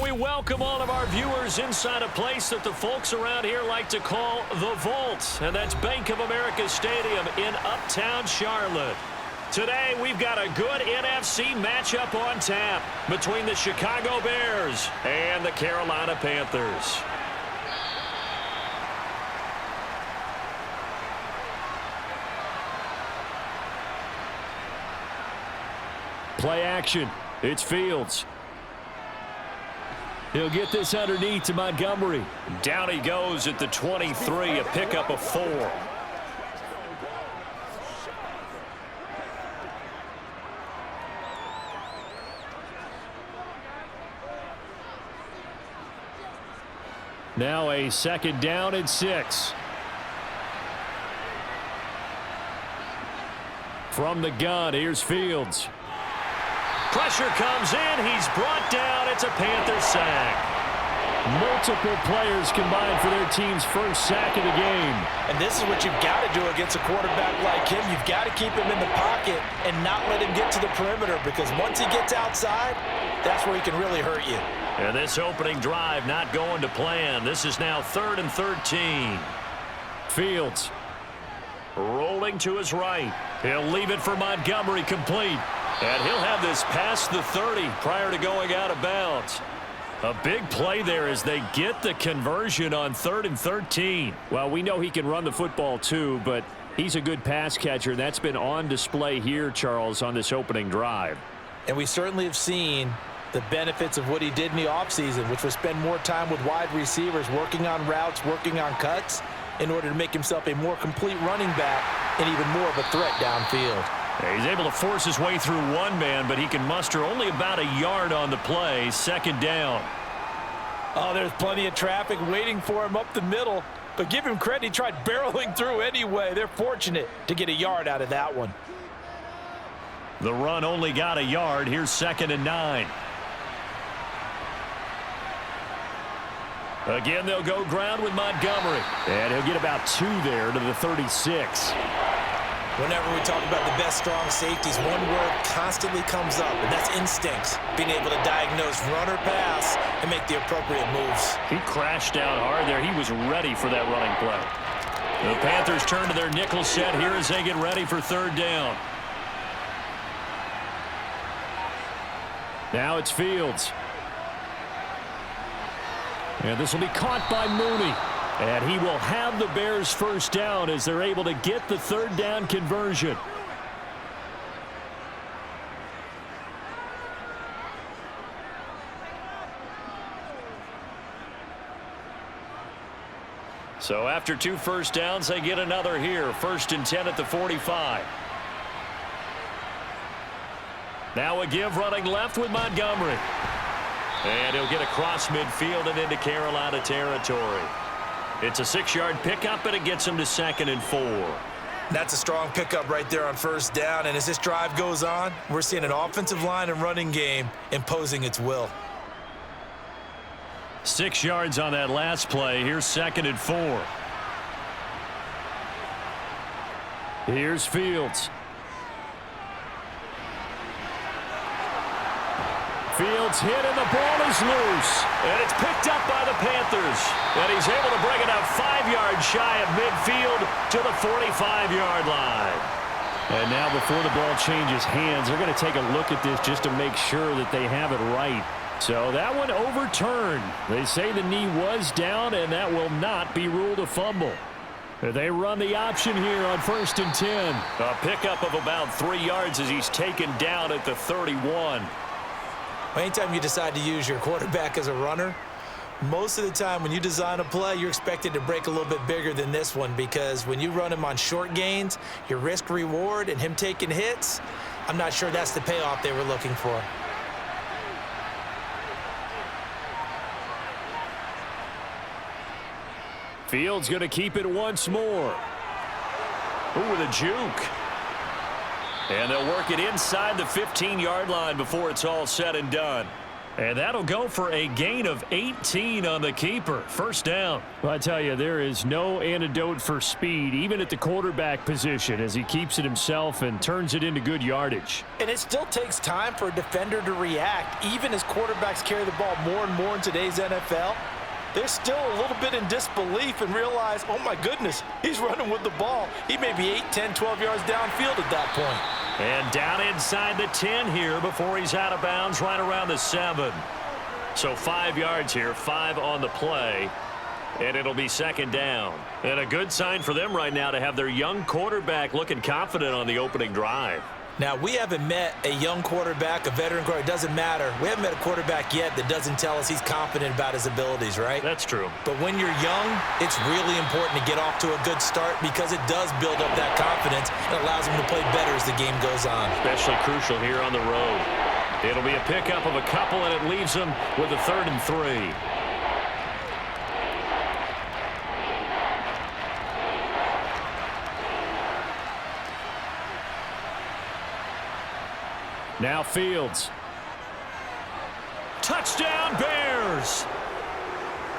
And we welcome all of our viewers inside a place that the folks around here like to call the Vault. And that's Bank of America Stadium in Uptown Charlotte. Today, we've got a good NFC matchup on tap between the Chicago Bears and the Carolina Panthers. Play action. It's Fields. He'll get this underneath to Montgomery. Down he goes at the 23, a pickup of 4. Now a second down and 6. From the gun, here's Fields. Pressure comes in. He's brought down. It's a Panther sack. Multiple players combined for their team's first sack of the game. And this is what you've got to do against a quarterback like him. You've got to keep him in the pocket and not let him get to the perimeter, because once he gets outside, that's where he can really hurt you. And this opening drive not going to plan. This is now 3rd and 13. Fields rolling to his right. He'll leave it for Montgomery, complete. And he'll have this past the 30 prior to going out of bounds. A big play there as they get the conversion on 3rd and 13. Well, we know he can run the football too, but he's a good pass catcher. That's been on display here, Charles, on this opening drive. And we certainly have seen the benefits of what he did in the offseason, which was spend more time with wide receivers, working on routes, working on cuts, in order to make himself a more complete running back and even more of a threat downfield. He's able to force his way through one man, but he can muster only about a yard on the play. 2nd down. Oh, there's plenty of traffic waiting for him up the middle. But give him credit, he tried barreling through anyway. They're fortunate to get a yard out of that one. The run only got a yard. Here's 2nd and 9. Again, they'll go ground with Montgomery. And he'll get about 2 there to the 36. Whenever we talk about the best strong safeties, one word constantly comes up, and that's instincts. Being able to diagnose run or pass and make the appropriate moves. He crashed down hard there. He was ready for that running play. The Panthers turn to their nickel set here as they get ready for 3rd down. Now it's Fields. And this will be caught by Mooney. And he will have the Bears' first down as they're able to get the 3rd down conversion. So after 2 first downs, they get another here. 1st and 10 at the 45. Now a give running left with Montgomery. And he'll get across midfield and into Carolina territory. It's a 6-yard pickup, and it gets him to 2nd and 4. That's a strong pickup right there on 1st down. And as this drive goes on, we're seeing an offensive line and running game imposing its will. 6 yards on that last play. Here's 2nd and 4. Here's Fields. Fields hit, and the ball is loose. And it's picked up by the Panthers. And he's able to bring it out 5 yards shy of midfield to the 45-yard line. And now before the ball changes hands, they're going to take a look at this just to make sure that they have it right. So that one overturned. They say the knee was down, and that will not be ruled a fumble. They run the option here on 1st and 10. A pickup of about 3 yards as he's taken down at the 31. Anytime you decide to use your quarterback as a runner, most of the time when you design a play, you're expected to break a little bit bigger than this one, because when you run him on short gains, your risk-reward and him taking hits, I'm not sure that's the payoff they were looking for. Fields going to keep it once more. Ooh, with a juke. And they'll work it inside the 15-yard line before it's all said and done. And that'll go for a gain of 18 on the keeper. First down. Well, I tell you, there is no antidote for speed, even at the quarterback position, as he keeps it himself and turns it into good yardage. And it still takes time for a defender to react. Even as quarterbacks carry the ball more and more in today's NFL, they're still a little bit in disbelief and realize, oh my goodness, he's running with the ball. He may be 8, 10, 12 yards downfield at that point. And down inside the 10 here before he's out of bounds right around the 7. So 5 yards here, 5 on the play. And it'll be second down. And a good sign for them right now to have their young quarterback looking confident on the opening drive. Now, we haven't met a young quarterback, a veteran quarterback. It doesn't matter. We haven't met a quarterback yet that doesn't tell us he's confident about his abilities, right? That's true. But when you're young, it's really important to get off to a good start because it does build up that confidence and allows him to play better as the game goes on. Especially crucial here on the road. It'll be a pickup of a couple, and it leaves them with a 3rd and 3. Now Fields. Touchdown, Bears!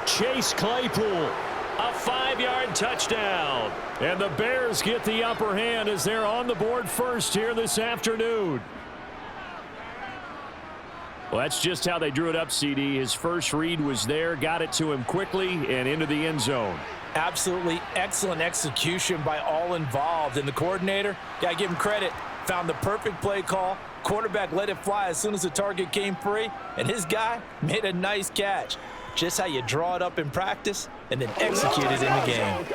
Chase Claypool. A 5-yard touchdown. And the Bears get the upper hand as they're on the board first here this afternoon. Well, that's just how they drew it up, CD. His first read was there, got it to him quickly, and into the end zone. Absolutely excellent execution by all involved. And the coordinator, got to give him credit, found the perfect play call. Quarterback let it fly as soon as the target came free, and his guy made a nice catch. Just how you draw it up in practice and then execute it in the game.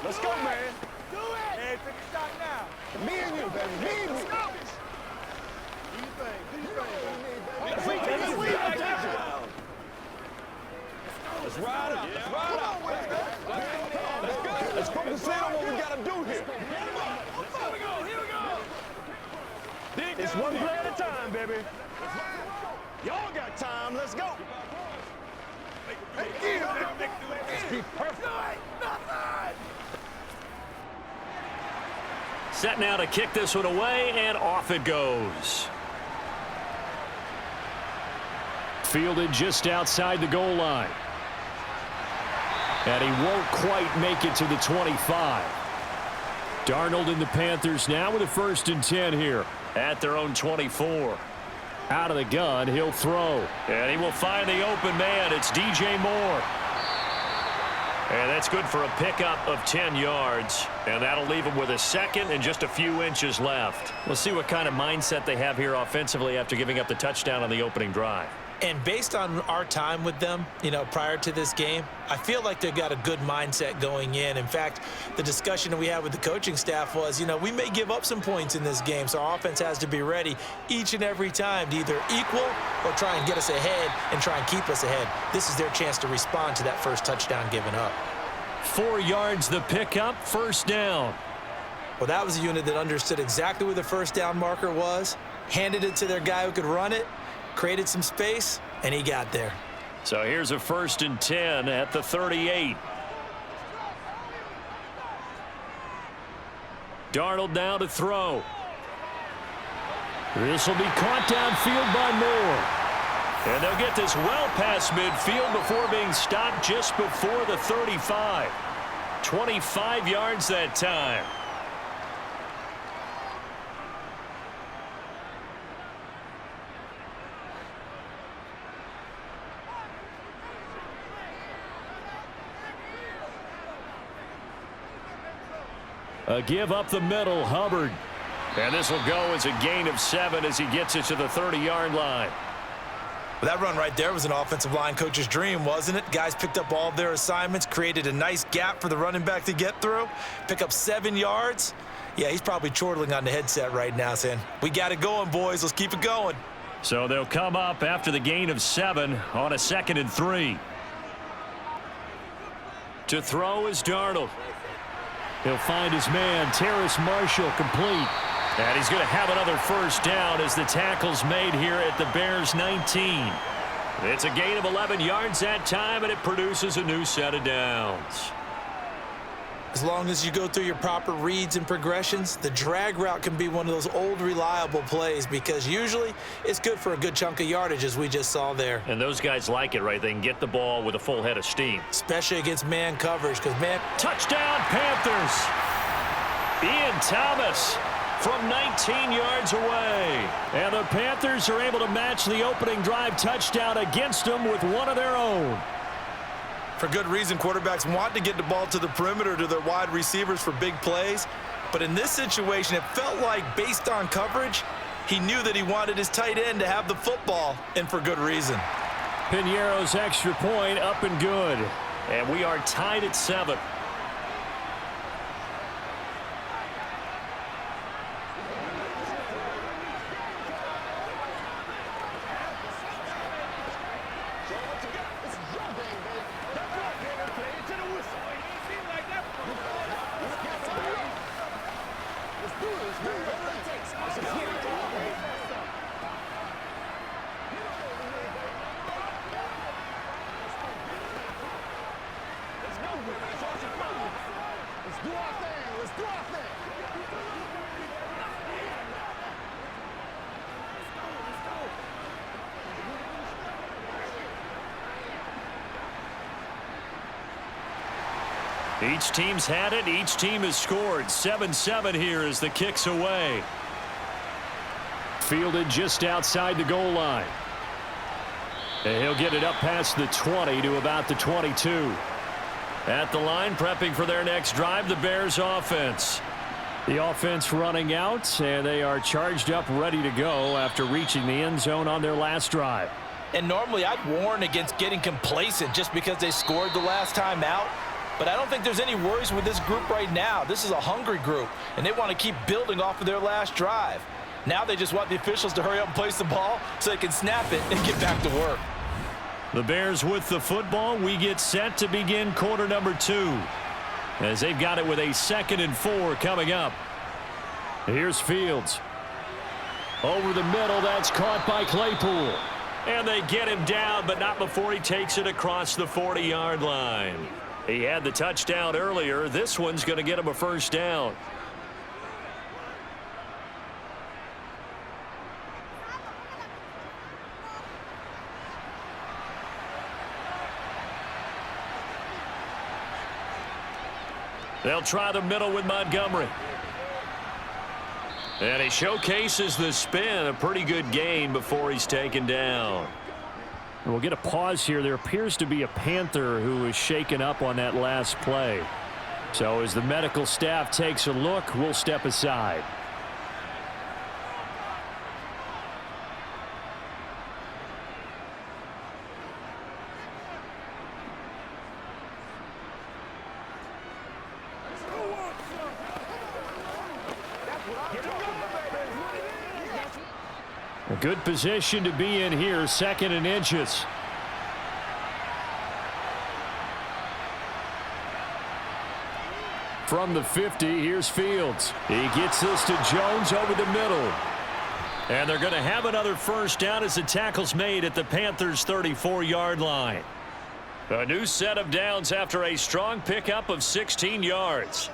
Let's go, man. Do it. Hey, take a shot now. Me and you, baby. Me and you. Do your thing. Do your thing. Let's ride up. Let's ride up. Let's focus in on what we got to do here. Here we go. Here we go. It's one play at a time, baby. Y'all got time. Let's go. Let's be perfect. Set now to kick this one away, and off it goes. Fielded just outside the goal line. And he won't quite make it to the 25. Darnold and the Panthers now with a 1st and 10 here. At their own 24. Out of the gun, he'll throw. And he will find the open man. It's DJ Moore. And that's good for a pickup of 10 yards. And that'll leave him with a 2nd and just a few inches left. We'll see what kind of mindset they have here offensively after giving up the touchdown on the opening drive. And based on our time with them, prior to this game, I feel like they've got a good mindset going in. In fact, the discussion that we had with the coaching staff was, we may give up some points in this game, so our offense has to be ready each and every time to either equal or try and get us ahead and try and keep us ahead. This is their chance to respond to that first touchdown given up. 4 yards the pickup, first down. Well, that was a unit that understood exactly where the first down marker was, handed it to their guy who could run it, created some space, and he got there. So here's a 1st and 10 at the 38. Darnold now to throw. This will be caught downfield by Moore. And they'll get this well past midfield before being stopped just before the 35. 25 yards that time. A give up the middle, Hubbard. And this will go as a gain of 7 as he gets it to the 30-yard line. Well, that run right there was an offensive line coach's dream, wasn't it? Guys picked up all of their assignments, created a nice gap for the running back to get through, pick up 7 yards. Yeah, he's probably chortling on the headset right now saying, we got it going, boys. Let's keep it going. So they'll come up after the gain of 7 on a 2nd and 3. To throw is Darnold. He'll find his man, Terrace Marshall, complete. And he's going to have another first down as the tackle's made here at the Bears 19. It's a gain of 11 yards that time, and it produces a new set of downs. As long as you go through your proper reads and progressions, the drag route can be one of those old reliable plays because usually it's good for a good chunk of yardage, as we just saw there. And those guys like it, right? They can get the ball with a full head of steam. Especially against man coverage because, man... Touchdown, Panthers! Ian Thomas from 19 yards away. And the Panthers are able to match the opening drive touchdown against them with one of their own. For good reason, quarterbacks want to get the ball to the perimeter to their wide receivers for big plays. But in this situation, it felt like, based on coverage, he knew that he wanted his tight end to have the football, and for good reason. Piñeiro's extra point up and good. And we are tied at 7. Each team's had it. Each team has scored. 7-7 here as the kick's away. Fielded just outside the goal line. And he'll get it up past the 20 to about the 22. At the line, prepping for their next drive, the Bears offense. The offense running out, and they are charged up, ready to go after reaching the end zone on their last drive. And normally I'd warn against getting complacent just because they scored the last time out. But I don't think there's any worries with this group right now. This is a hungry group, and they want to keep building off of their last drive. Now they just want the officials to hurry up and place the ball so they can snap it and get back to work. The Bears with the football. We get set to begin quarter number 2 as they've got it with a 2nd and 4 coming up. Here's Fields. Over the middle, that's caught by Claypool. And they get him down, but not before he takes it across the 40-yard line. He had the touchdown earlier. This one's going to get him a first down. They'll try the middle with Montgomery. And he showcases the spin. A pretty good gain before he's taken down. We'll get a pause here. There appears to be a Panther who was shaken up on that last play. So as the medical staff takes a look, we'll step aside. A good position to be in here, 2nd and inches. From the 50, here's Fields. He gets this to Jones over the middle. And they're going to have another first down as the tackle's made at the Panthers' 34-yard line. A new set of downs after a strong pickup of 16 yards.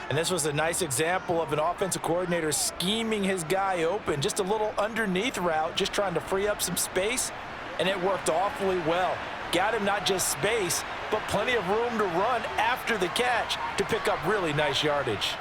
And this was a nice example of an offensive coordinator scheming his guy open. Just a little underneath route, just trying to free up some space, and it worked awfully well. Got him not just space, but plenty of room to run after the catch to pick up really nice yardage.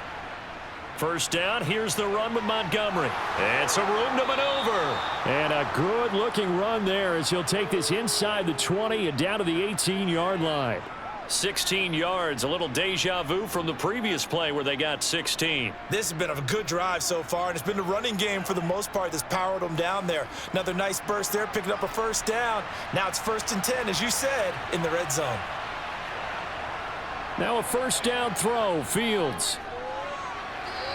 First down, here's the run with Montgomery. And some room to maneuver. And a good-looking run there as he'll take this inside the 20 and down to the 18-yard line. 16 yards, a little deja vu from the previous play where they got 16. This has been a good drive so far, and it's been the running game for the most part that's powered them down there. Another nice burst there, picking up a first down. Now it's 1st and 10, as you said, in the red zone. Now a first down throw, Fields.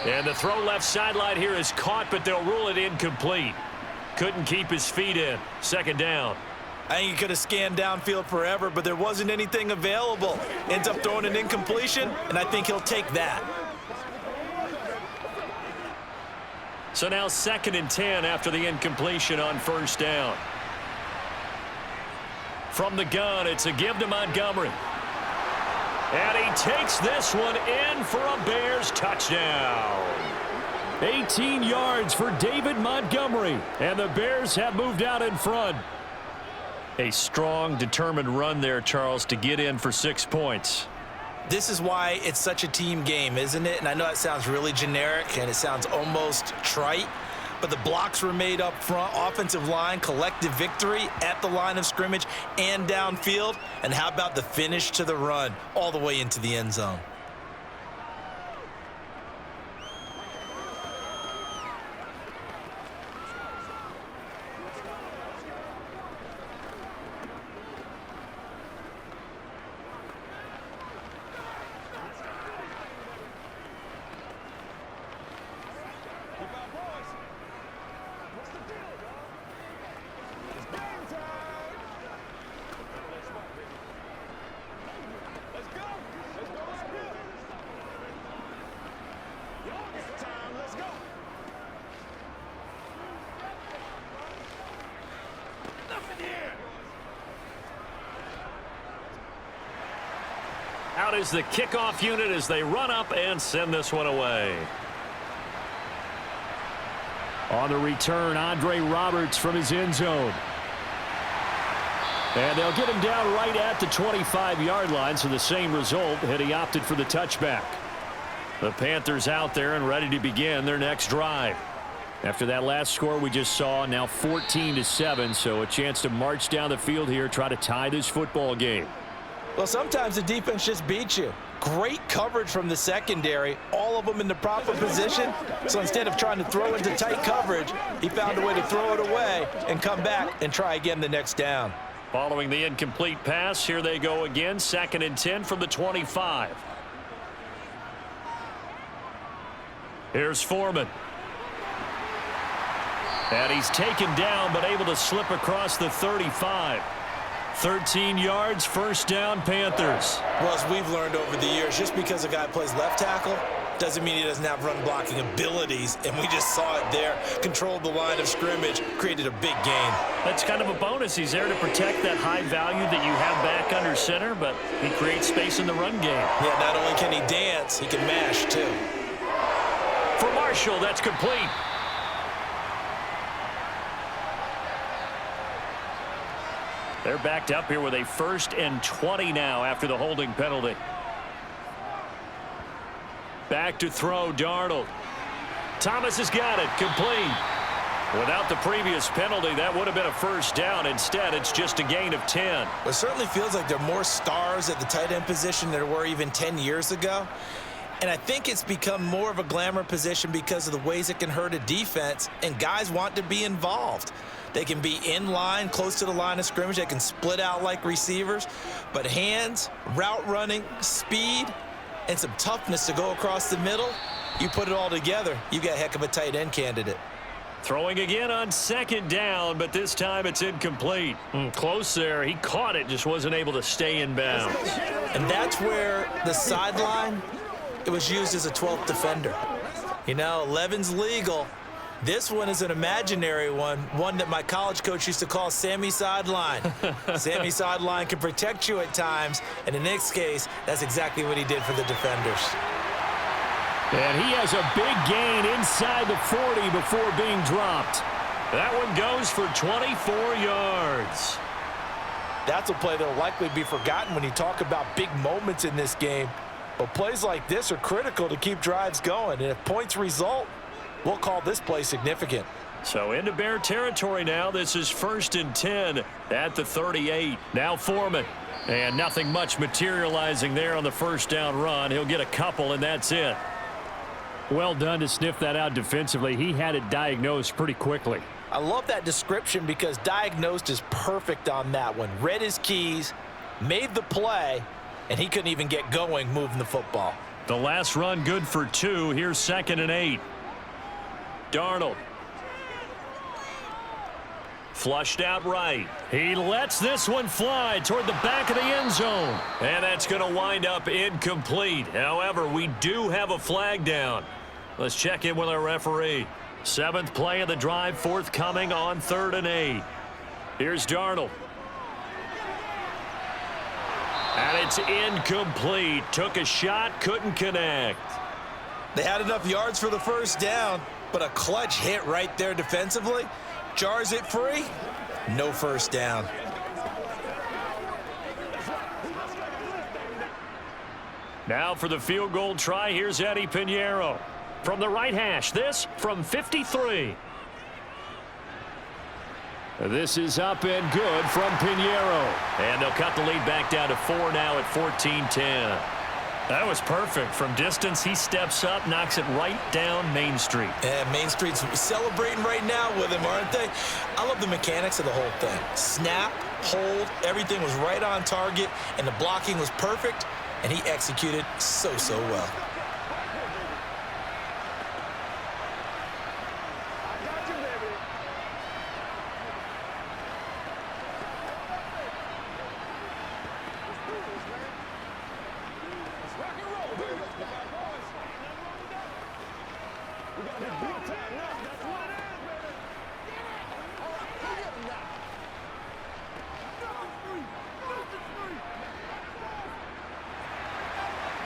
And the throw left sideline here is caught, but they'll rule it incomplete. Couldn't keep his feet in. 2nd down. I think he could have scanned downfield forever, but there wasn't anything available. Ends up throwing an incompletion, and I think he'll take that. So now 2nd and 10 after the incompletion on first down. From the gun, it's a give to Montgomery. And he takes this one in for a Bears touchdown. 18 yards for David Montgomery. And the Bears have moved out in front. A strong, determined run there, Charles, to get in for 6 points. This is why it's such a team game, isn't it? And I know it sounds really generic and it sounds almost trite, but the blocks were made up front, offensive line, collective victory at the line of scrimmage and downfield. And how about the finish to the run all the way into the end zone? Out is the kickoff unit as they run up and send this one away. On the return, Andre Roberts from his end zone. And they'll get him down right at the 25-yard line, so the same result had he opted for the touchback. The Panthers out there and ready to begin their next drive. After that last score we just saw, now 14-7, so a chance to march down the field here, try to tie this football game. Well, sometimes the defense just beats you. Great coverage from the secondary, all of them in the proper position. So instead of trying to throw into tight coverage, he found a way to throw it away and come back and try again the next down. Following the incomplete pass, here they go again, 2nd and 10 from the 25. Here's Foreman. And he's taken down, but able to slip across the 35. 13 yards, first down, Panthers. Well, as we've learned over the years, just because a guy plays left tackle doesn't mean he doesn't have run blocking abilities, and we just saw it there. Controlled the line of scrimmage, created a big gain. That's kind of a bonus. He's there to protect that high value that you have back under center, but he creates space in the run game. Yeah, not only can he dance, he can mash too. For Marshall, that's complete. They're backed up here with a 1st and 20 now after the holding penalty. Back to throw, Darnold. Thomas has got it, complete. Without the previous penalty, that would have been a first down. Instead, it's just a gain of 10. Well, it certainly feels like there are more stars at the tight end position than there were even 10 years ago. And I think it's become more of a glamour position because of the ways it can hurt a defense, and guys want to be involved. They can be in line, close to the line of scrimmage. They can split out like receivers. But hands, route running, speed, and some toughness to go across the middle, you put it all together, you got a heck of a tight end candidate. Throwing again on 2nd down, but this time it's incomplete. Close there. He caught it, just wasn't able to stay in bounds. And that's where the sideline, it was used as a 12th defender. You know, 11's legal. This one is an imaginary one that my college coach used to call Sammy Sideline. Sammy Sideline can protect you at times, and in this case, that's exactly what he did for the defenders. And he has a big gain inside the 40 before being dropped. That one goes for 24 yards. That's a play that will likely be forgotten when you talk about big moments in this game. But plays like this are critical to keep drives going, and if points result, we'll call this play significant. So into Bear territory now. This is 1st and 10 at the 38. Now Foreman. And nothing much materializing there on the first down run. He'll get a couple, and that's it. Well done to sniff that out defensively. He had it diagnosed pretty quickly. I love that description because diagnosed is perfect on that one. Read his keys, made the play, and he couldn't even get going moving the football. The last run good for 2. Here's 2nd and 8. Darnold. Flushed out right. He lets this one fly toward the back of the end zone. And that's going to wind up incomplete. However, we do have a flag down. Let's check in with our referee. 7th play of the drive forthcoming on 3rd and 8. Here's Darnold. And it's incomplete. Took a shot, couldn't connect. They had enough yards for the first down, but a clutch hit right there defensively jars it free. No first down. Now for the field goal try, here's Eddie Pinheiro. From the right hash, this from 53. This is up and good from Pinheiro. And they'll cut the lead back down to 4 now at 14-10. That was perfect. From distance, he steps up, knocks it right down Main Street. And Main Street's celebrating right now with him, aren't they? I love the mechanics of the whole thing. Snap, hold, everything was right on target, and the blocking was perfect, and he executed so well.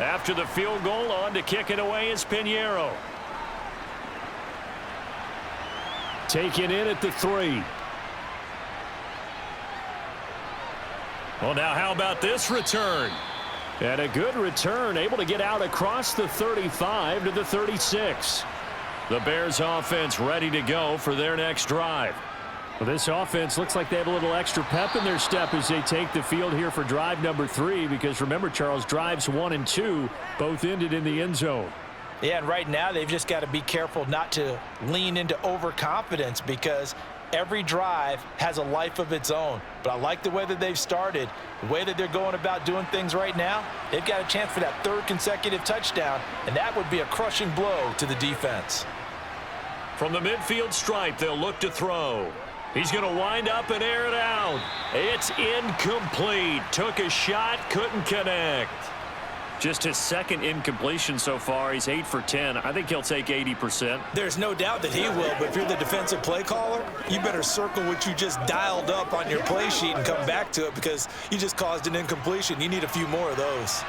After the field goal, on to kick it away is Pinheiro. Taken in at the 3. Well, now how about this return? And a good return, able to get out across the 35 to the 36. The Bears offense ready to go for their next drive. Well, this offense looks like they have a little extra pep in their step as they take the field here for drive number 3, because remember, Charles, drives 1 and 2 both ended in the end zone. Yeah, and right now they've just got to be careful not to lean into overconfidence, because every drive has a life of its own. But I like the way that they've started, the way that they're going about doing things right now. They've got a chance for that 3rd consecutive touchdown, and that would be a crushing blow to the defense. From the midfield stripe, they'll look to throw. He's going to wind up and air it out. It's incomplete. Took a shot, couldn't connect. Just his 2nd incompletion so far. He's 8 for 10. I think he'll take 80%. There's no doubt that he will, but if you're the defensive play caller, you better circle what you just dialed up on your play sheet and come back to it, because you just caused an incompletion. You need a few more of those.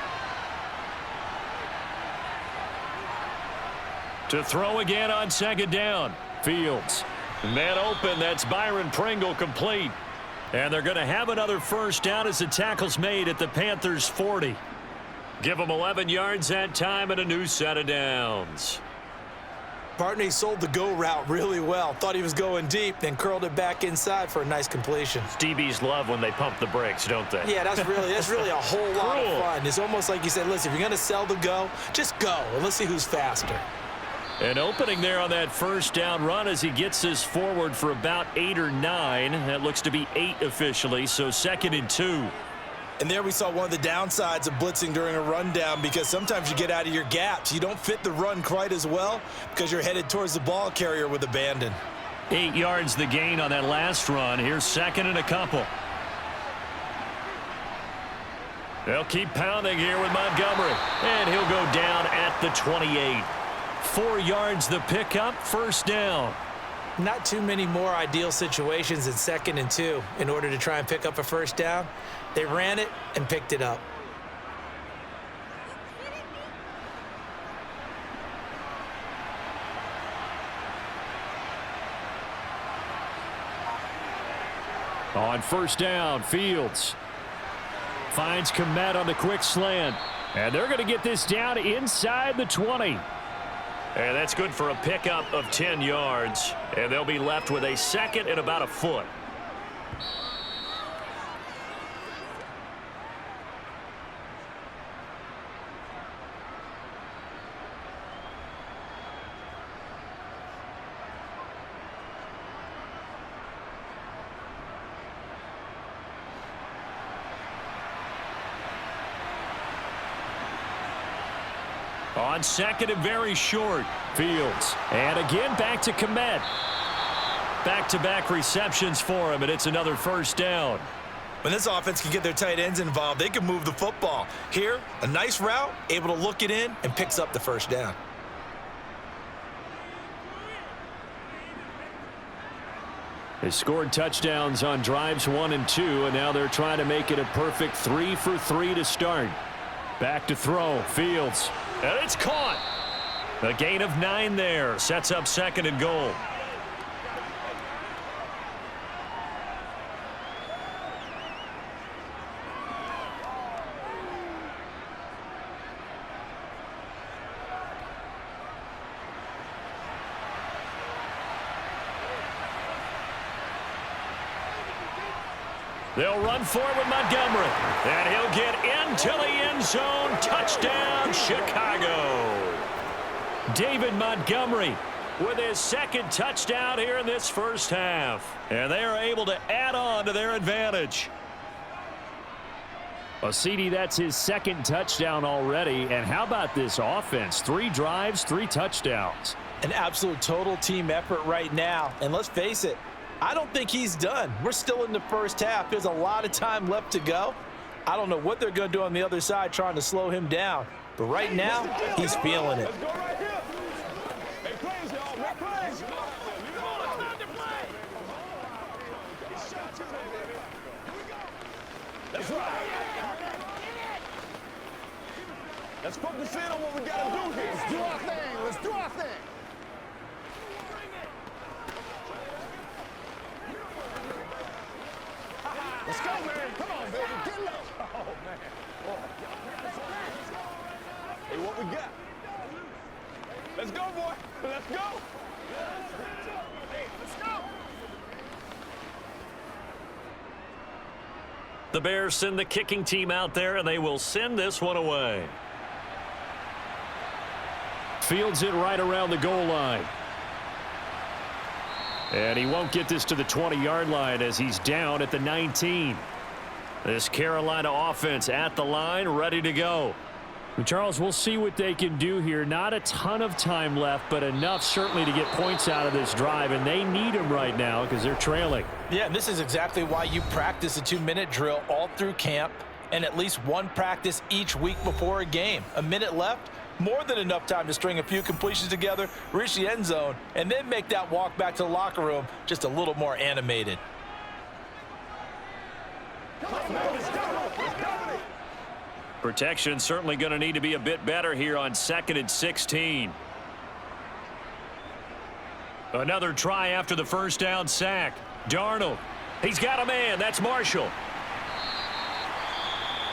To throw again on 2nd down. Fields. Man open, that's Byron Pringle complete. And they're going to have another first down as the tackle's made at the Panthers' 40. Give them 11 yards that time and a new set of downs. Partney sold the go route really well. Thought he was going deep, then curled it back inside for a nice completion. DBs love when they pump the brakes, don't they? Yeah, that's really a whole lot of fun. It's almost like you said, listen, if you're going to sell the go, just go, and let's see who's faster. An opening there on that first down run as he gets this forward for about 8 or 9. That looks to be 8 officially, so 2nd and 2. And there we saw one of the downsides of blitzing during a rundown, because sometimes you get out of your gaps. You don't fit the run quite as well because you're headed towards the ball carrier with abandon. 8 yards the gain on that last run. Here's 2nd and a couple. They'll keep pounding here with Montgomery. And he'll go down at the 28. 4 yards the pickup, first down. Not too many more ideal situations in 2nd and 2 in order to try and pick up a first down. They ran it and picked it up. On first down, Fields finds Komet on the quick slant. And they're going to get this down inside the 20. And that's good for a pickup of 10 yards. And they'll be left with a 2nd and about a foot. On 2nd and very short, Fields. And again, back to Komet. Back-to-back receptions for him, and it's another first down. When this offense can get their tight ends involved, they can move the football. Here, a nice route, able to look it in, and picks up the first down. They scored touchdowns on drives 1 and 2, and now they're trying to make it a perfect 3 for 3 to start. Back to throw. Fields. And it's caught. A gain of 9 there. Sets up 2nd and goal. They'll run forward with Montgomery. And he'll get into the end zone. Touchdown, Chicago. David Montgomery with his 2nd touchdown here in this first half. And they are able to add on to their advantage. Well, CD, that's his 2nd touchdown already. And how about this offense? 3 drives, 3 touchdowns. An absolute total team effort right now. And let's face it, I don't think he's done. We're still in the first half. There's a lot of time left to go. I don't know what they're going to do on the other side trying to slow him down. But right now, he's feeling it. Let's focus in on what we got to do here. Let's do our thing. Let's do our thing. Let's go, man. Come on, baby. Get low. Oh, man. Oh. Hey, what we got? Let's go, boy. Let's go. Let's go. The Bears send the kicking team out there, and they will send this one away. Fields it right around the goal line. And he won't get this to the 20-yard line as he's down at the 19. This Carolina offense at the line, ready to go. And Charles, we'll see what they can do here. Not a ton of time left, but enough certainly to get points out of this drive, and they need them right now because they're trailing. Yeah, and this is exactly why you practice a 2-minute drill all through camp and at least one practice each week before a game. A minute left, more than enough time to string a few completions together, reach the end zone, and then make that walk back to the locker room just a little more animated. Protection certainly going to need to be a bit better here on 2nd and 16. Another try after the first down sack. Darnold. He's got a man. That's Marshall.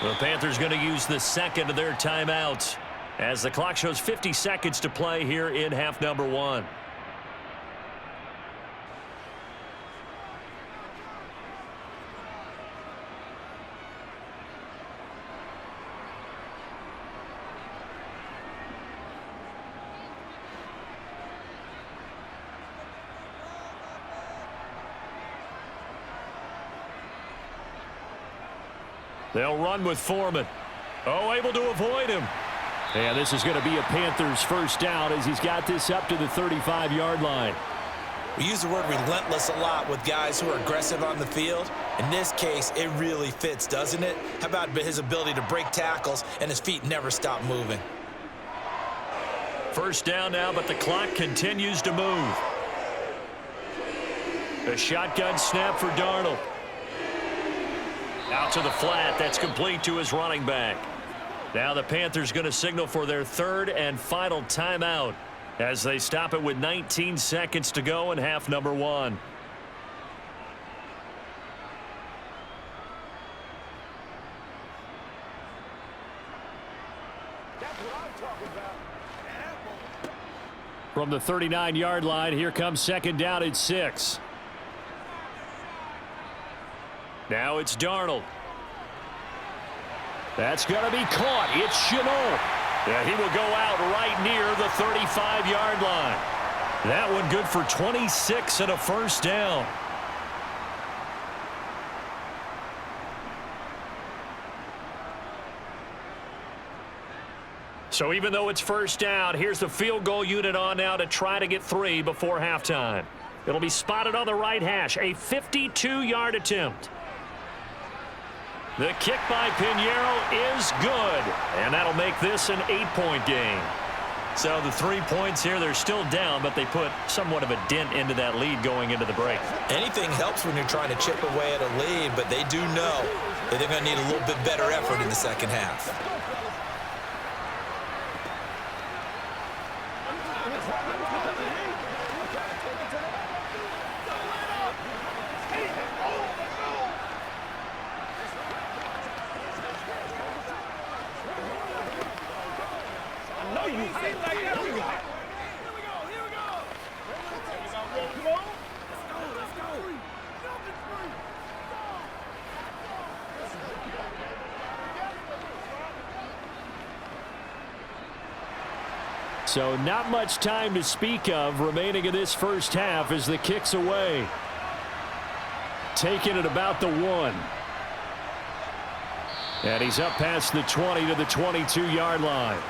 The Panthers going to use the 2nd of their timeouts as the clock shows 50 seconds to play here in half number 1. They'll run with Foreman. Oh, able to avoid him. And this is going to be a Panthers first down as he's got this up to the 35-yard line. We use the word relentless a lot with guys who are aggressive on the field. In this case, it really fits, doesn't it? How about his ability to break tackles and his feet never stop moving? First down now, but the clock continues to move. A shotgun snap for Darnold. Out to the flat. That's complete to his running back. Now the Panthers going to signal for their 3rd and final timeout as they stop it with 19 seconds to go in half number 1. That's what I'm talking about. From the 39-yard line, here comes 2nd down at 6. Now it's Darnold. That's going to be caught. It's Chenault. Yeah, he will go out right near the 35-yard line. That one good for 26 and a first down. So even though it's first down, here's the field goal unit on now to try to get 3 before halftime. It'll be spotted on the right hash, a 52-yard attempt. The kick by Pinheiro is good, and that'll make this an 8-point game. So the 3 points here, they're still down, but they put somewhat of a dent into that lead going into the break. Anything helps when you're trying to chip away at a lead, but they do know that they're going to need a little bit better effort in the second half. So not much time to speak of remaining in this first half as the kick's away. Taking it about the 1. And he's up past the 20 to the 22-yard line.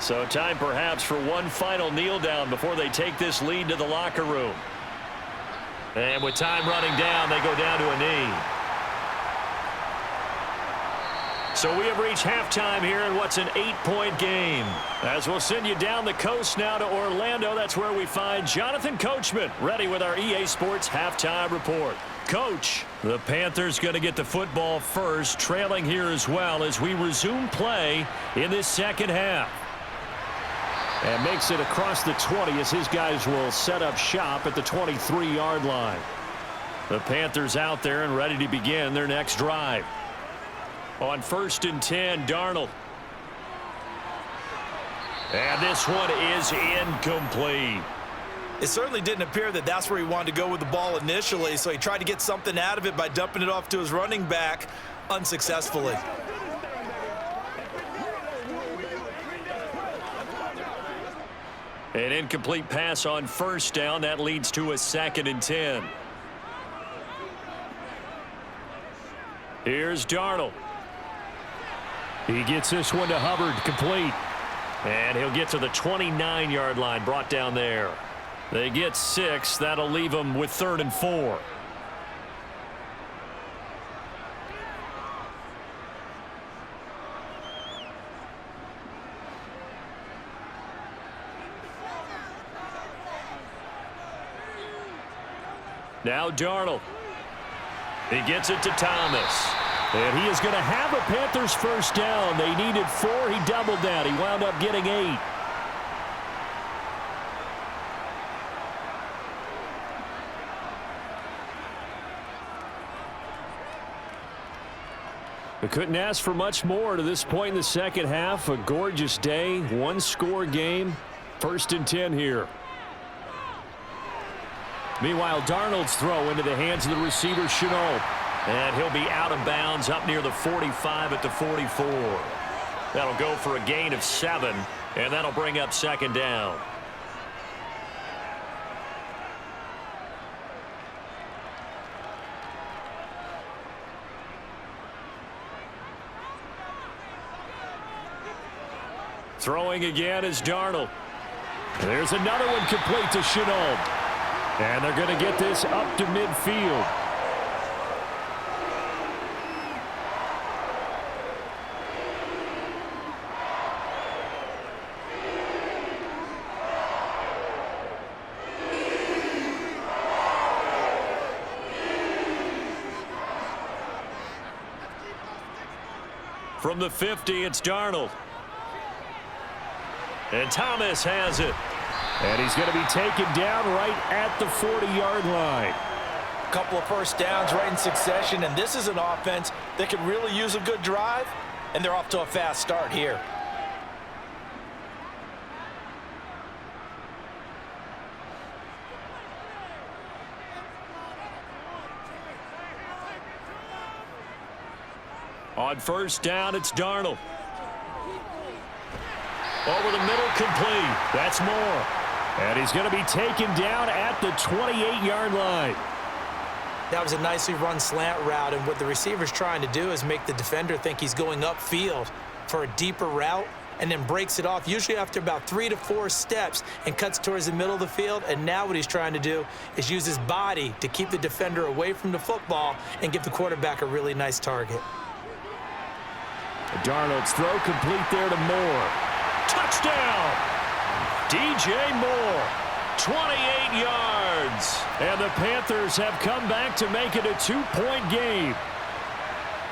So time perhaps for one final kneel down before they take this lead to the locker room. And with time running down, they go down to a knee. So we have reached halftime here in what's an 8-point game. As we'll send you down the coast now to Orlando, that's where we find Jonathan Coachman ready with our EA Sports halftime report. Coach, the Panthers going to get the football first, trailing here as well as we resume play in this second half. And makes it across the 20 as his guys will set up shop at the 23-yard line. The Panthers out there and ready to begin their next drive. On 1st and 10, Darnold. And this one is incomplete. It certainly didn't appear that that's where he wanted to go with the ball initially, so he tried to get something out of it by dumping it off to his running back unsuccessfully. An incomplete pass on 1st down. That leads to a 2nd and 10. Here's Darnold. He gets this one to Hubbard, complete. And he'll get to the 29-yard line, brought down there. They get 6. That'll leave them with 3rd and 4. Now Darnold. He gets it to Thomas. And he is going to have a Panthers first down. They needed 4. He doubled that. He wound up getting 8. They couldn't ask for much more to this point in the second half. A gorgeous day, one-score game. 1st and 10 here. Meanwhile, Darnold's throw into the hands of the receiver, Chenault. And he'll be out of bounds up near the 45 at the 44. That'll go for a gain of 7, and that'll bring up 2nd down. Throwing again is Darnold. There's another one complete to Chenault. And they're going to get this up to midfield. From the 50, it's Darnold. And Thomas has it. And he's going to be taken down right at the 40-yard line. A couple of first downs right in succession, and this is an offense that could really use a good drive, and they're off to a fast start here. On 1st down, it's Darnold. Over the middle, complete. That's more. And he's going to be taken down at the 28-yard line. That was a nicely run slant route, and what the receiver's trying to do is make the defender think he's going upfield for a deeper route and then breaks it off, usually after about 3 to 4 steps, and cuts towards the middle of the field. And now what he's trying to do is use his body to keep the defender away from the football and give the quarterback a really nice target. Darnold's throw complete there to Moore. Touchdown! DJ Moore, 28 yards. And the Panthers have come back to make it a 2-point game.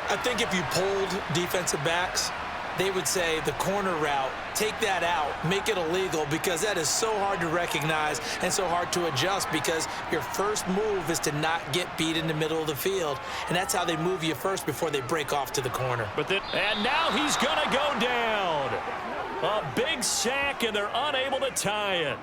I think if you polled defensive backs, they would say the corner route, take that out, make it illegal, because that is so hard to recognize and so hard to adjust, because your first move is to not get beat in the middle of the field. And that's how they move you first before they break off to the corner. And now he's going to go down. A big sack, and they're unable to tie it.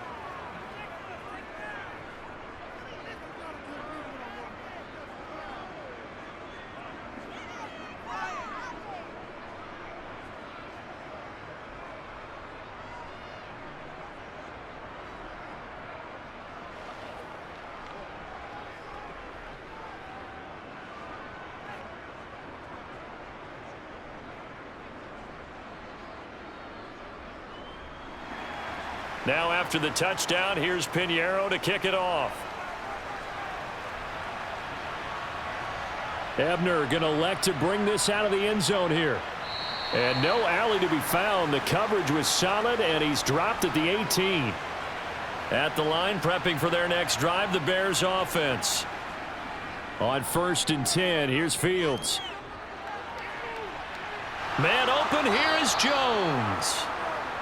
Now after the touchdown, here's Pinheiro to kick it off. Ebner going to elect to bring this out of the end zone here. And no alley to be found. The coverage was solid, and he's dropped at the 18. At the line, prepping for their next drive, the Bears offense. On 1st and 10, here's Fields. Man open, here is Jones.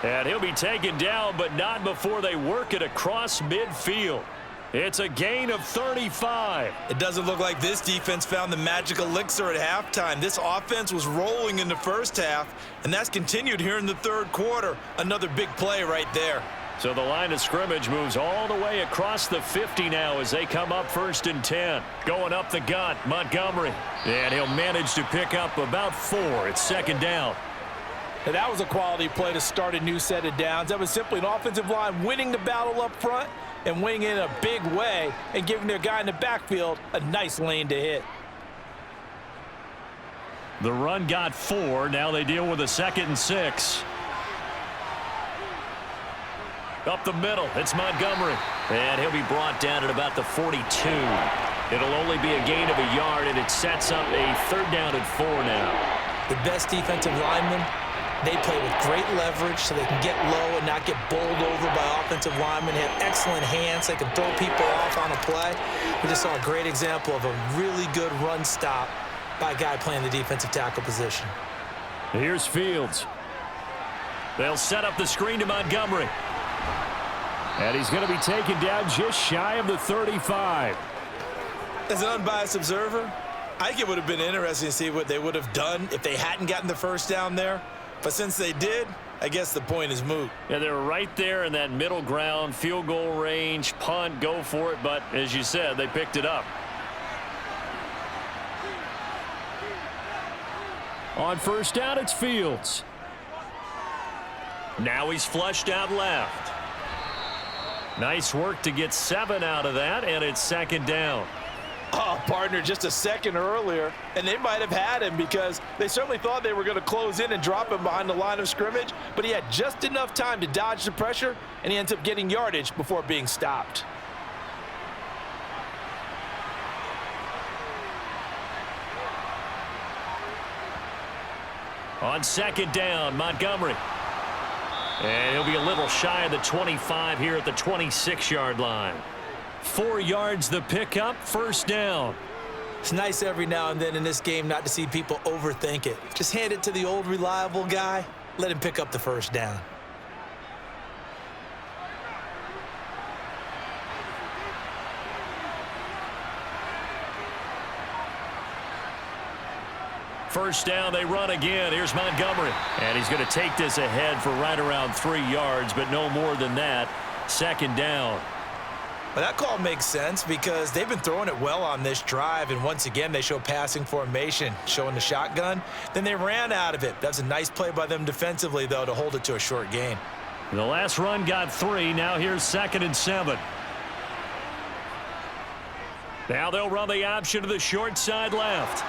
And he'll be taken down, but not before they work it across midfield. It's a gain of 35. It doesn't look like this defense found the magic elixir at halftime. This offense was rolling in the first half, and that's continued here in the third quarter. Another big play right there. So the line of scrimmage moves all the way across the 50 now as they come up 1st and 10. Going up the gut, Montgomery. And he'll manage to pick up about 4. It's 2nd down. And that was a quality play to start a new set of downs. That was simply an offensive line winning the battle up front and winning in a big way and giving their guy in the backfield a nice lane to hit. The run got 4. Now they deal with a 2nd and 6. Up the middle, it's Montgomery. And he'll be brought down at about the 42. It'll only be a gain of a yard, and it sets up a 3rd down and 4 now. The best defensive linemen, they play with great leverage so they can get low and not get bowled over by offensive linemen. They have excellent hands. They can throw people off on a play. We just saw a great example of a really good run stop by a guy playing the defensive tackle position. Here's Fields. They'll set up the screen to Montgomery. And he's going to be taken down just shy of the 35. As an unbiased observer, I think it would have been interesting to see what they would have done if they hadn't gotten the first down there. But since they did, I guess the point is moot. Yeah, they're right there in that middle ground, field goal range, punt, go for it. But as you said, they picked it up. On 1st down, it's Fields. Now he's flushed out left. Nice work to get 7 out of that, and it's 2nd down. Oh, partner, just a second earlier, and they might have had him because they certainly thought they were going to close in and drop him behind the line of scrimmage, but he had just enough time to dodge the pressure, and he ends up getting yardage before being stopped. On 2nd down, Montgomery. And he'll be a little shy of the 25 here at the 26-yard line. 4 yards the pickup, 1st down. It's nice every now and then in this game not to see people overthink it. Just hand it to the old reliable guy. Let him pick up the 1st down. First down, they run again. Here's Montgomery. And he's going to take this ahead for right around 3 yards, but no more than that. 2nd down. Well, that call makes sense because they've been throwing it well on this drive, and once again they show passing formation, showing the shotgun. Then they ran out of it. That's a nice play by them defensively, though, to hold it to a short gain. The last run got 3. Now here's 2nd and 7. Now they'll run the option to the short side left.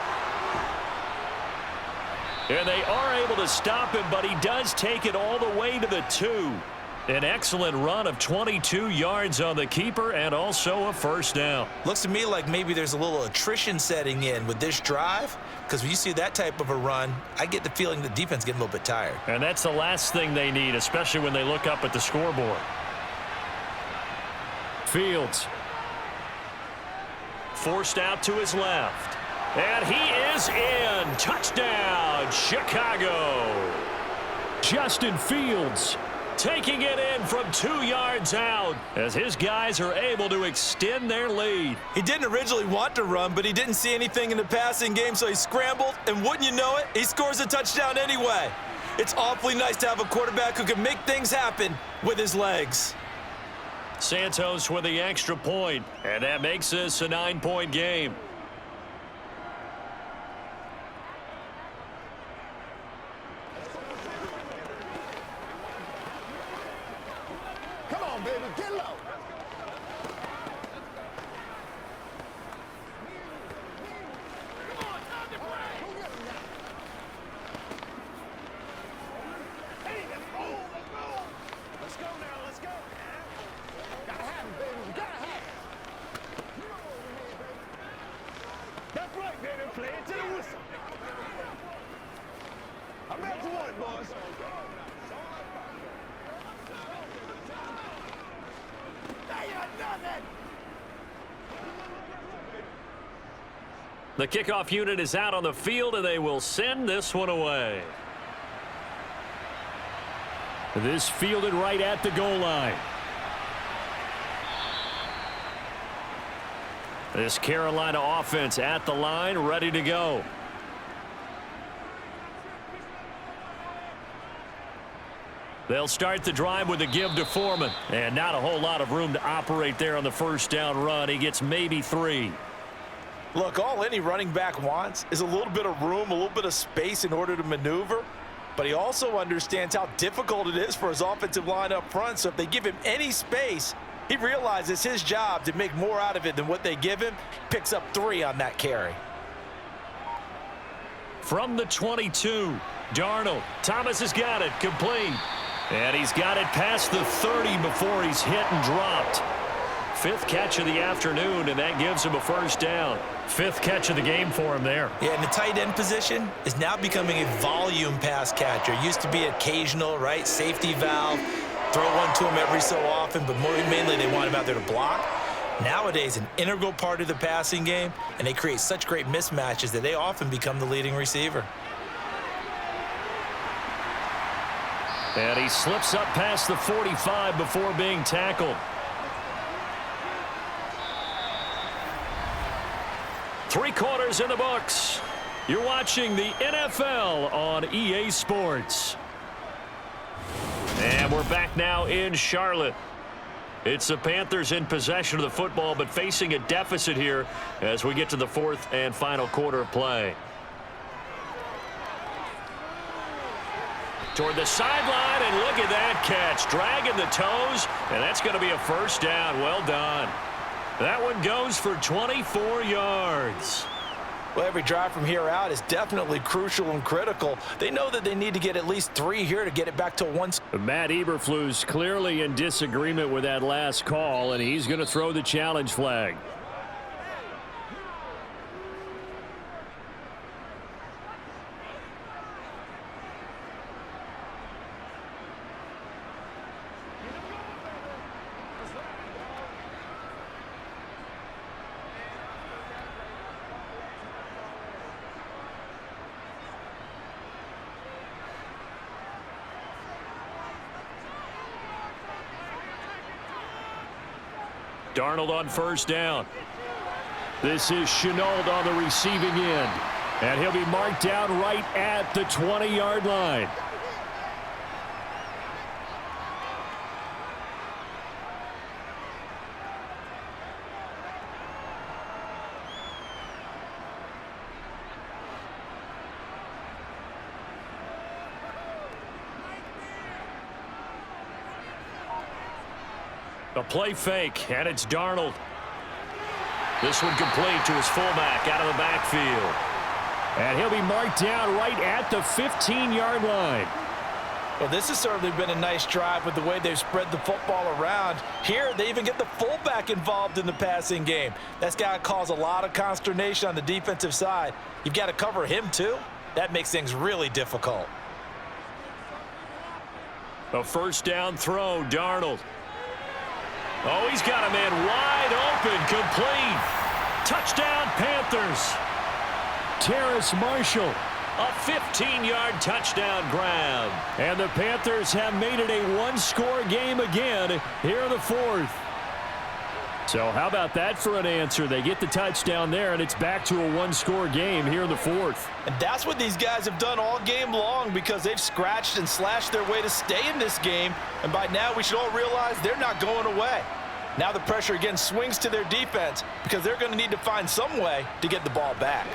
And they are able to stop him, but he does take it all the way to the 2. An excellent run of 22 yards on the keeper and also a 1st down. Looks to me like maybe there's a little attrition setting in with this drive, because when you see that type of a run, I get the feeling the defense getting a little bit tired. And that's the last thing they need, especially when they look up at the scoreboard. Fields. Forced out to his left. And he is in. Touchdown, Chicago. Justin Fields taking it in from 2 yards out as his guys are able to extend their lead. He didn't originally want to run, but he didn't see anything in the passing game, so he scrambled, and wouldn't you know it, he scores a touchdown anyway. It's awfully nice to have a quarterback who can make things happen with his legs. Santos with the extra point, and that makes this a 9-point game. Come on, baby, get low. Let's go now, let's go. Gotta have it, baby, we gotta have it. That's right, baby, play it to the whistle. I'm at the one, boys. The kickoff unit is out on the field, and they will send this one away. This fielded right at the goal line. This Carolina offense at the line, ready to go. They'll start the drive with a give to Foreman. And not a whole lot of room to operate there on the first down run. He gets maybe 3. Look, all any running back wants is a little bit of room, a little bit of space in order to maneuver. But he also understands how difficult it is for his offensive line up front. So if they give him any space, he realizes his job to make more out of it than what they give him. Picks up 3 on that carry. From the 22, Darnold. Thomas has got it, complete. And he's got it past the 30 before he's hit and dropped. 5th catch of the afternoon, and that gives him a first down. 5th catch of the game for him there. Yeah, and the tight end position is now becoming a volume pass catcher. Used to be occasional, right? Safety valve. Throw one to him every so often, but mainly they want him out there to block. Nowadays, an integral part of the passing game, and they create such great mismatches that they often become the leading receiver. And he slips up past the 45 before being tackled. 3 quarters in the books. You're watching the NFL on EA Sports. And we're back now in Charlotte. It's the Panthers in possession of the football, but facing a deficit here as we get to the 4th and final quarter of play. Toward the sideline, and look at that catch. Dragging the toes, and that's going to be a first down. Well done. That one goes for 24 yards. Well, every drive from here out is definitely crucial and critical. They know that they need to get at least 3 here to get it back to 1. Matt Eberflus clearly in disagreement with that last call, and he's going to throw the challenge flag. Darnold on first down. This is Shenault on the receiving end. And he'll be marked down right at the 20-yard line. A play fake, and it's Darnold. This one complete to his fullback out of the backfield. And he'll be marked down right at the 15-yard line. Well, this has certainly been a nice drive with the way they've spread the football around. Here, they even get the fullback involved in the passing game. That's got to cause a lot of consternation on the defensive side. You've got to cover him, too. That makes things really difficult. A first down throw, Darnold. Oh, he's got a man wide open, complete. Touchdown, Panthers. Terrace Marshall. A 15-yard touchdown grab. And the Panthers have made it a one-score game again here in the fourth. So how about that for an answer? They get the touchdown there, and it's back to a one-score game here in the fourth. And that's what these guys have done all game long because they've scratched and slashed their way to stay in this game. And by now, we should all realize they're not going away. Now the pressure again swings to their defense because they're going to need to find some way to get the ball back.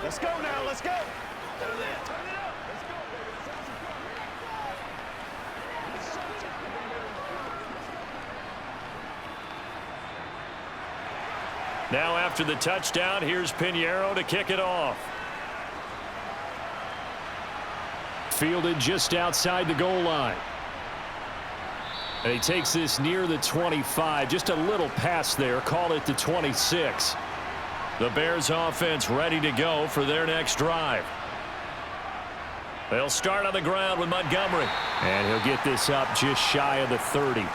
Let's go now, let's go. Now after the touchdown, here's Pinheiro to kick it off. Fielded just outside the goal line. And he takes this near the 25. Just a little pass there. Call it the 26. The Bears offense ready to go for their next drive. They'll start on the ground with Montgomery. And he'll get this up just shy of the 30.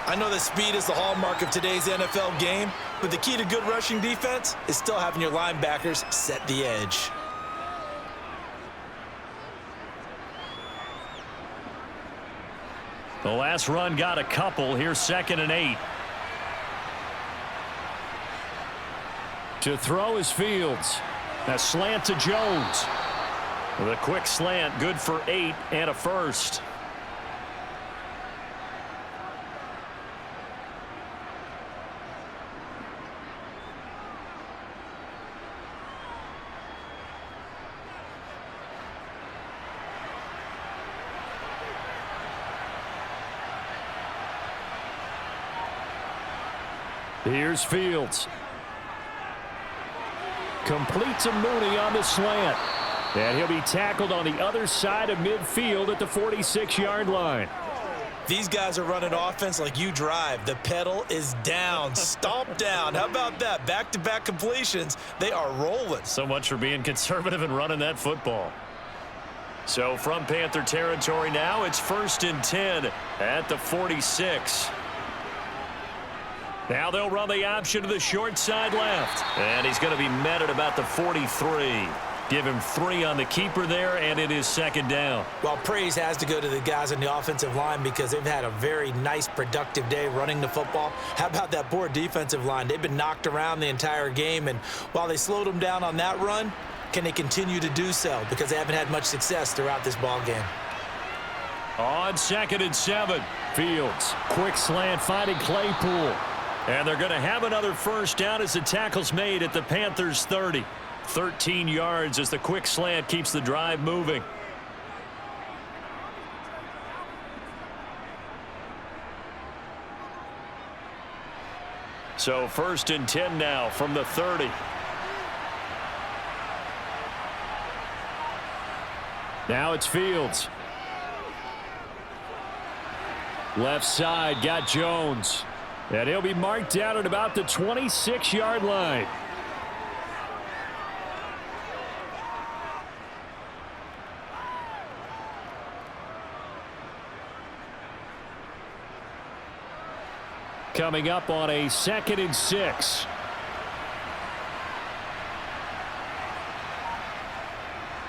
I know that speed is the hallmark of today's NFL game, but the key to good rushing defense is still having your linebackers set the edge. The last run got a couple. Here's 2nd and 8. To throw is Fields. A slant to Jones. The quick slant, good for 8 and a first. Here's Fields. Completes a Mooney on the slant. And he'll be tackled on the other side of midfield at the 46-yard line. These guys are running offense like you drive. The pedal is down, stomp down. How about that? Back-to-back completions. They are rolling. So much for being conservative and running that football. So from Panther territory now, it's 1st and 10 at the 46. Now they'll run the option to the short side left. And he's going to be met at about the 43. Give him 3 on the keeper there, and it is 2nd down. Well, praise has to go to the guys on the offensive line because they've had a very nice, productive day running the football. How about that poor defensive line? They've been knocked around the entire game, and while they slowed them down on that run, can they continue to do so? Because they haven't had much success throughout this ball game. On 2nd and 7. Fields, quick slant, finding Claypool. And they're going to have another first down as the tackle's made at the Panthers' 30. 13 yards as the quick slant keeps the drive moving. So 1st and 10 now from the 30. Now it's Fields. Left side, got Jones. And he'll be marked down at about the 26-yard line. Coming up on a 2nd and 6.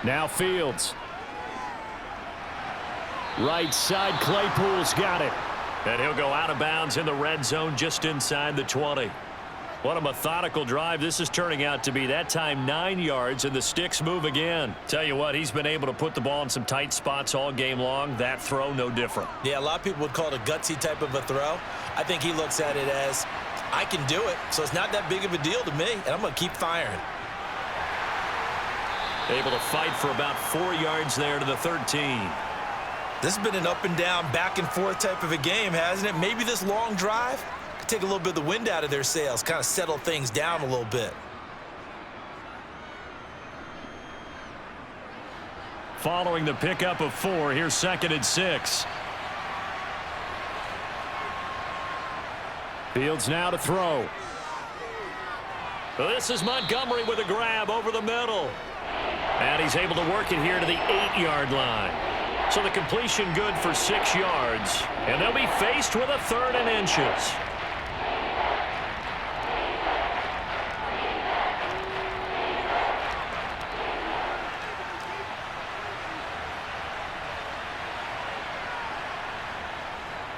Now Fields. Right side, Claypool's got it. And he'll go out of bounds in the red zone just inside the 20. What a methodical drive this is turning out to be. That time 9 yards, and the sticks move again. Tell you what, he's been able to put the ball in some tight spots all game long. That throw, no different. Yeah, a lot of people would call it a gutsy type of a throw. I think he looks at it as, I can do it, so it's not that big of a deal to me, and I'm going to keep firing. Able to fight for about 4 yards there to the 13. This has been an up and down, back and forth type of a game, hasn't it? Maybe this long drive take a little bit of the wind out of their sails, kind of settle things down a little bit. Following the pickup of 4, here's 2nd and 6. Fields now to throw. This is Montgomery with a grab over the middle. And he's able to work it here to the 8-yard line. So the completion good for 6 yards. And they'll be faced with a 3rd and inches.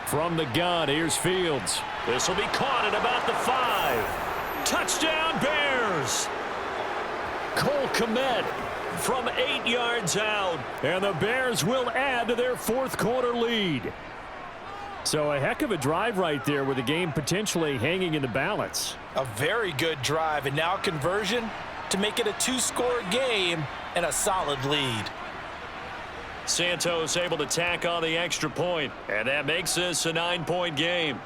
From the gun, here's Fields. This will be caught at about the 5. Touchdown, Bears! Cole Kmet from 8 yards out. And the Bears will add to their 4th quarter lead. So a heck of a drive right there with the game potentially hanging in the balance. A very good drive, and now conversion to make it a 2-score game and a solid lead. Santos able to tack on the extra point, and that makes this a 9-point game.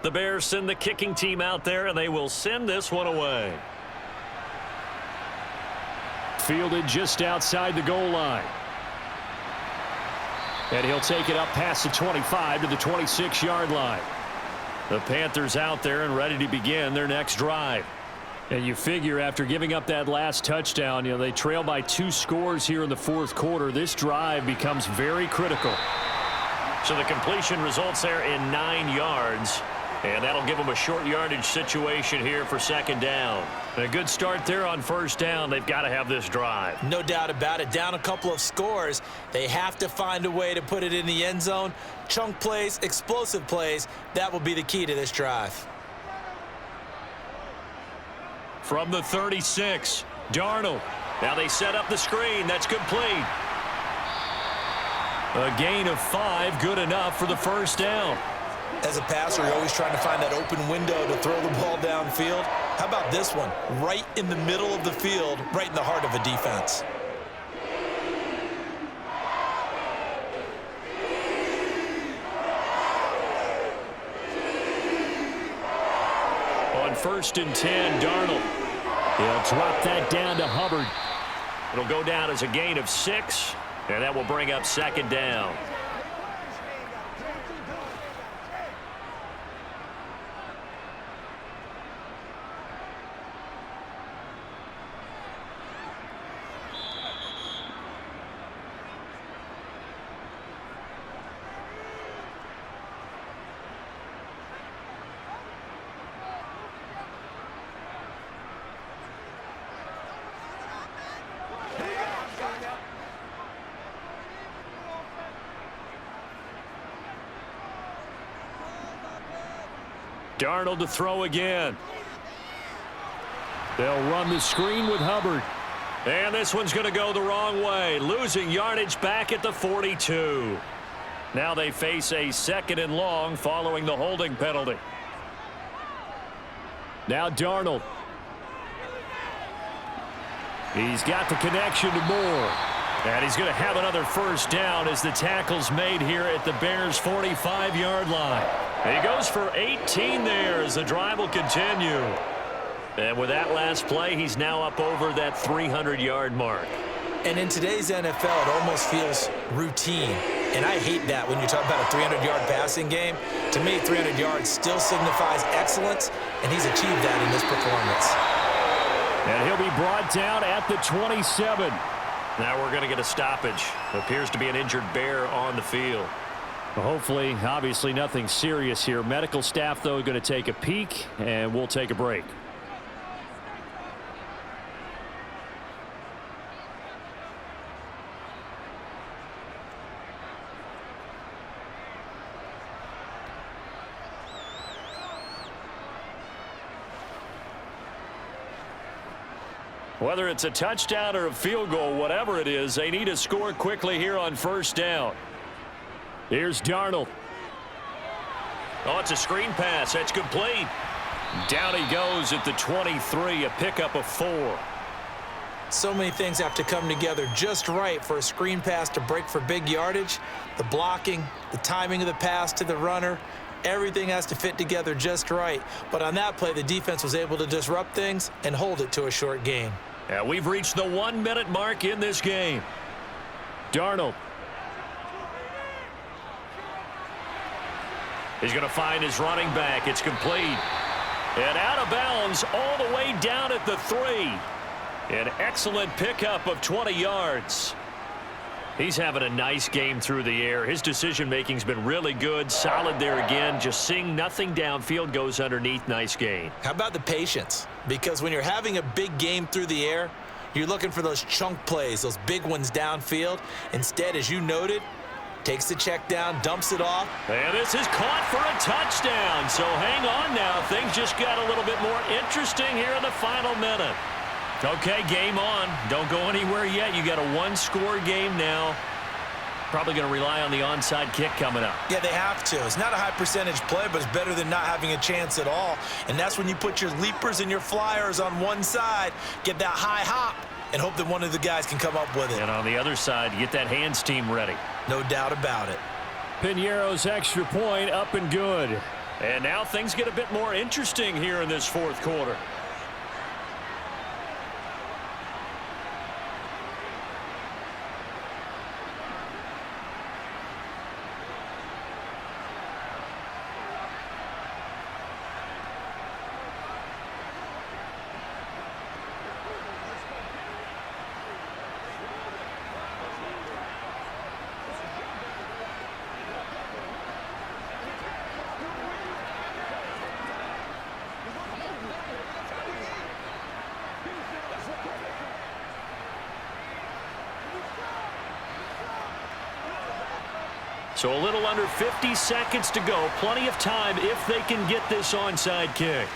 The Bears send the kicking team out there, and they will send this one away. Fielded just outside the goal line. And he'll take it up past the 25 to the 26-yard line. The Panthers out there and ready to begin their next drive. And you figure after giving up that last touchdown, they trail by 2 scores here in the 4th quarter. This drive becomes very critical. So the completion results there in 9 yards. And that'll give them a short yardage situation here for 2nd down. A good start there on 1st down. They've got to have this drive. No doubt about it. Down a couple of scores. They have to find a way to put it in the end zone. Chunk plays, explosive plays. That will be the key to this drive. From the 36, Darnold. Now they set up the screen. That's complete. A gain of 5, good enough for the 1st down. As a passer, you're always trying to find that open window to throw the ball downfield. How about this one? Right in the middle of the field, right in the heart of a defense. On 1st and 10, Darnold. He'll drop that down to Hubbard. It'll go down as a gain of 6, and that will bring up 2nd down. Darnold to throw again. They'll run the screen with Hubbard. And this one's going to go the wrong way, losing yardage back at the 42. Now they face a 2nd and long following the holding penalty. Now Darnold. He's got the connection to Moore. And he's going to have another 1st down as the tackle's made here at the Bears' 45-yard line. And he goes for 18 there as the drive will continue. And with that last play, he's now up over that 300-yard mark. And in today's NFL, it almost feels routine. And I hate that when you talk about a 300-yard passing game. To me, 300 yards still signifies excellence, and he's achieved that in this performance. And he'll be brought down at the 27. Now we're going to get a stoppage. Appears to be an injured Bear on the field. Well, hopefully, obviously, nothing serious here. Medical staff, though, going to take a peek, and we'll take a break. Whether it's a touchdown or a field goal, whatever it is, they need to score quickly here on first down. Here's Darnold. Oh, it's a screen pass. That's complete. Down he goes at the 23, a pickup of 4. So many things have to come together just right for a screen pass to break for big yardage. The blocking, the timing of the pass to the runner, everything has to fit together just right. But on that play, the defense was able to disrupt things and hold it to a short gain. And we've reached the 1-minute mark in this game. Darnold. He's going to find his running back. It's complete. And out of bounds all the way down at the 3. An excellent pickup of 20 yards. He's having a nice game through the air. His decision-making's been really good. Solid there again. Just seeing nothing downfield, goes underneath. Nice gain. How about the patience? Because when you're having a big game through the air, you're looking for those chunk plays, those big ones downfield. Instead, as you noted, takes the check down, dumps it off. And this is caught for a touchdown. So hang on now. Things just got a little bit more interesting here in the final minute. Okay, game on. Don't go anywhere yet. You got a 1-score game now. Probably going to rely on the onside kick coming up. Yeah, they have to. It's not a high percentage play, but it's better than not having a chance at all. And that's when you put your leapers and your flyers on one side, get that high hop, and hope that one of the guys can come up with it. And on the other side, get that hands team ready. No doubt about it. Piñeiro's extra point up and good. And now things get a bit more interesting here in this fourth quarter. So a little under 50 seconds to go. Plenty of time if they can get this onside kick.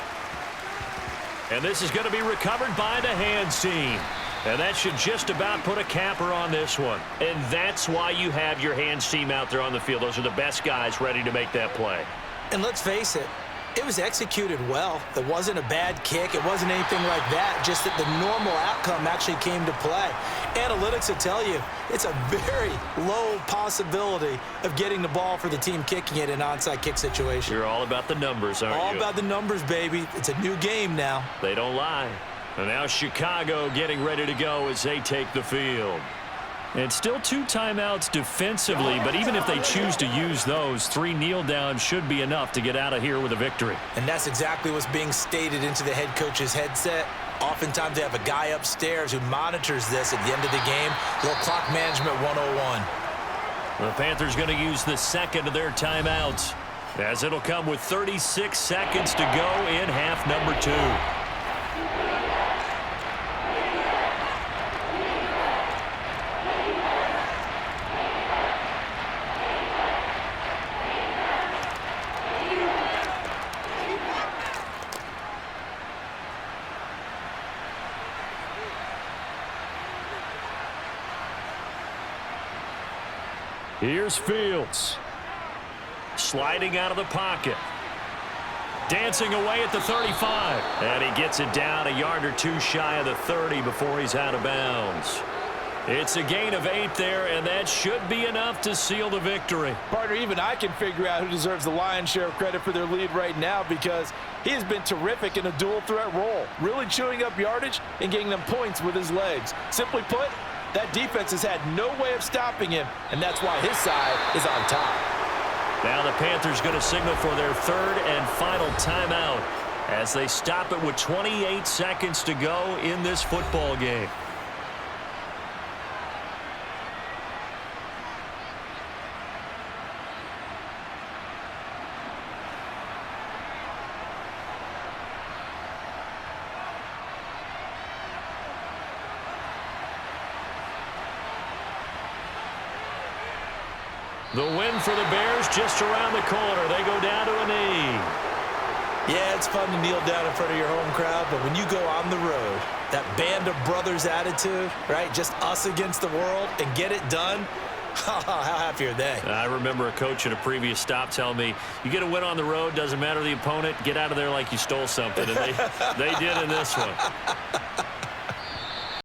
And this is going to be recovered by the hands team. And that should just about put a capper on this one. And that's why you have your hands team out there on the field. Those are the best guys ready to make that play. And let's face it, it was executed well. It wasn't a bad kick. It wasn't anything like that. Just that the normal outcome actually came to play. Analytics will tell you it's a very low possibility of getting the ball for the team kicking it in an onside kick situation. You're all about the numbers, aren't you? All about the numbers, baby. It's a new game now. They don't lie. And now Chicago getting ready to go as they take the field. And still 2 timeouts defensively, but even if they choose to use those, 3 kneel downs should be enough to get out of here with a victory. And that's exactly what's being stated into the head coach's headset. Oftentimes they have a guy upstairs who monitors this at the end of the game. A little clock management 101. The Panthers going to use the second of their timeouts, as it'll come with 36 seconds to go in half number 2. Here's Fields. Sliding out of the pocket. Dancing away at the 35. And he gets it down a yard or 2 shy of the 30 before he's out of bounds. It's a gain of 8 there, and that should be enough to seal the victory. Partner, even I can figure out who deserves the lion's share of credit for their lead right now, because he has been terrific in a dual threat role, really chewing up yardage and getting them points with his legs. Simply put, that defense has had no way of stopping him, and that's why his side is on top. Now the Panthers going to signal for their 3rd and final timeout as they stop it with 28 seconds to go in this football game. The win for the Bears just around the corner. They go down to a knee. Yeah, it's fun to kneel down in front of your home crowd, but when you go on the road, that band of brothers attitude, right, just us against the world, and get it done, how happy are they? I remember a coach at a previous stop telling me, you get a win on the road, doesn't matter the opponent, get out of there like you stole something. And they did in this one.